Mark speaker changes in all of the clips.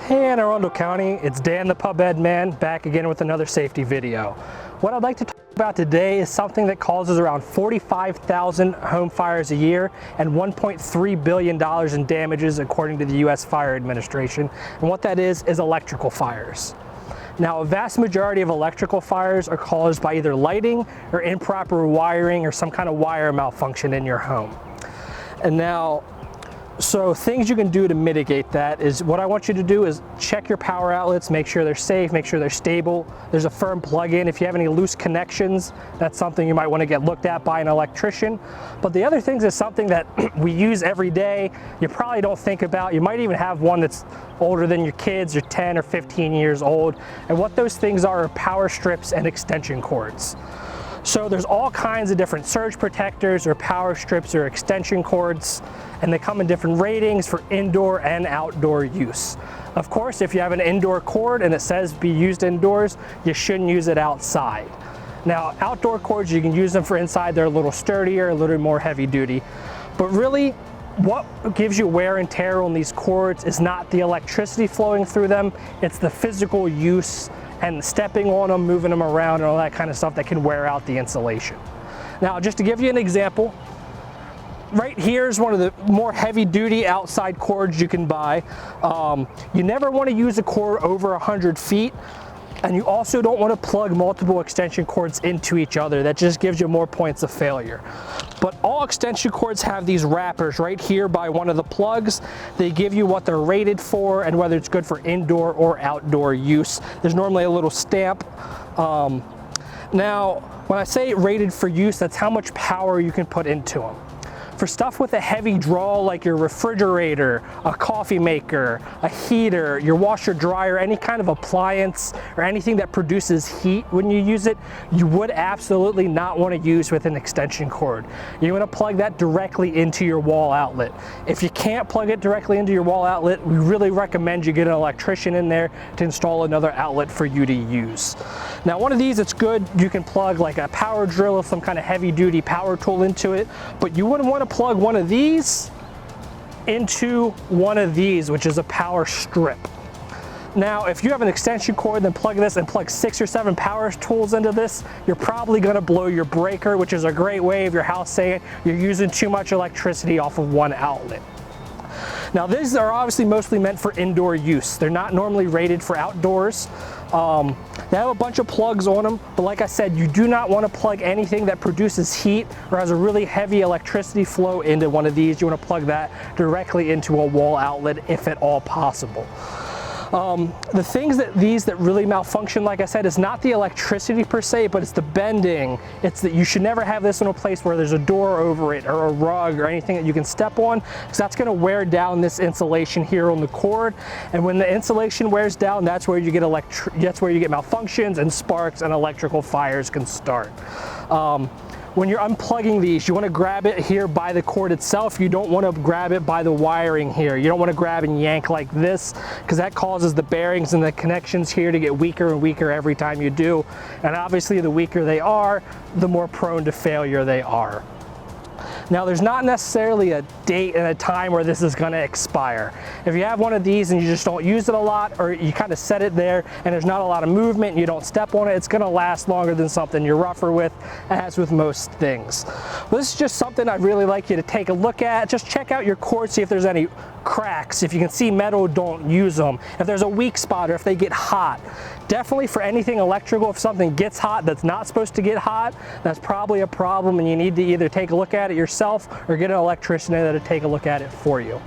Speaker 1: Hey Anne Arundel County, it's Dan the Pub Ed Man back again with another safety video. What I'd like to talk about today is something that causes around 45,000 home fires a year and $1.3 billion in damages according to the U.S. Fire Administration. And what that is electrical fires. Now, a vast majority of electrical fires are caused by either lighting or improper wiring or some kind of wire malfunction in your home. And now, so things you can do to mitigate that is what I want you to do is check your power outlets, make sure they're safe, make sure they're stable. There's a firm plug-in. If you have any loose connections, that's something you might want to get looked at by an electrician. But the other things is something that we use every day, you probably don't think about. You might even have one that's older than your kids, or 10 or 15 years old. And what those things are power strips and extension cords. So there's all kinds of different surge protectors or power strips or extension cords, and they come in different ratings for indoor and outdoor use. Of course, if you have an indoor cord and it says be used indoors, you shouldn't use it outside. Now, outdoor cords, you can use them for inside. They're a little sturdier, a little more heavy duty. But really, what gives you wear and tear on these cords is not the electricity flowing through them, it's the physical use and stepping on them, moving them around, and all that kind of stuff that can wear out the insulation. Now, just to give you an example, right here is one of the more heavy-duty outside cords you can buy. You never want to use a cord over 100 feet, and you also don't want to plug multiple extension cords into each other. That just gives you more points of failure. But all extension cords have these wrappers right here by one of the plugs. They give you what they're rated for and whether it's good for indoor or outdoor use. There's normally a little stamp. Now, when I say rated for use, that's how much power you can put into them. For stuff with a heavy draw like your refrigerator, a coffee maker, a heater, your washer dryer, any kind of appliance or anything that produces heat when you use it, you would absolutely not want to use with an extension cord. You want to plug that directly into your wall outlet. If you can't plug it directly into your wall outlet, we really recommend you get an electrician in there to install another outlet for you to use. Now, one of these, it's good, you can plug like a power drill or some kind of heavy duty power tool into it, but you wouldn't want to plug one of these into one of these, which is a power strip. Now, if you have an extension cord, then plug this and plug 6 or 7 power tools into this, you're probably gonna blow your breaker, which is a great way of your house saying you're using too much electricity off of one outlet. Now, these are obviously mostly meant for indoor use. They're not normally rated for outdoors. They have a bunch of plugs on them, but like I said, you do not want to plug anything that produces heat or has a really heavy electricity flow into one of these. You want to plug that directly into a wall outlet if at all possible. The things that really malfunction, like I said, is not the electricity per se, but it's the bending. It's that you should never have this in a place where there's a door over it or a rug or anything that you can step on, because that's going to wear down this insulation here on the cord. And when the insulation wears down, that's where you get malfunctions and sparks and electrical fires can start. When you're unplugging these, you want to grab it here by the cord itself. You don't want to grab it by the wiring here. You don't want to grab and yank like this, because that causes the bearings and the connections here to get weaker and weaker every time you do. And obviously, the weaker they are, the more prone to failure they are. Now, there's not necessarily a date and a time where this is going to expire. If you have one of these and you just don't use it a lot, or you kind of set it there and there's not a lot of movement and you don't step on it, it's going to last longer than something you're rougher with, as with most things. Well, this is just something I'd really like you to take a look at. Just check out your cord, see if there's any cracks. If you can see metal, don't use them. If there's a weak spot or if they get hot. Definitely for anything electrical, if something gets hot that's not supposed to get hot, that's probably a problem, and you need to either take a look at it yourself or get an electrician in there to take a look at it for you.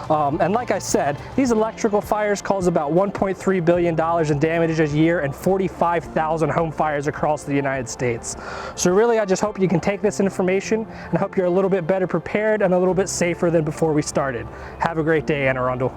Speaker 1: And like I said, these electrical fires cause about $1.3 billion in damages a year and 45,000 home fires across the United States. So really, I just hope you can take this information and hope you're a little bit better prepared and a little bit safer than before we started. Have a great day, Anne Arundel.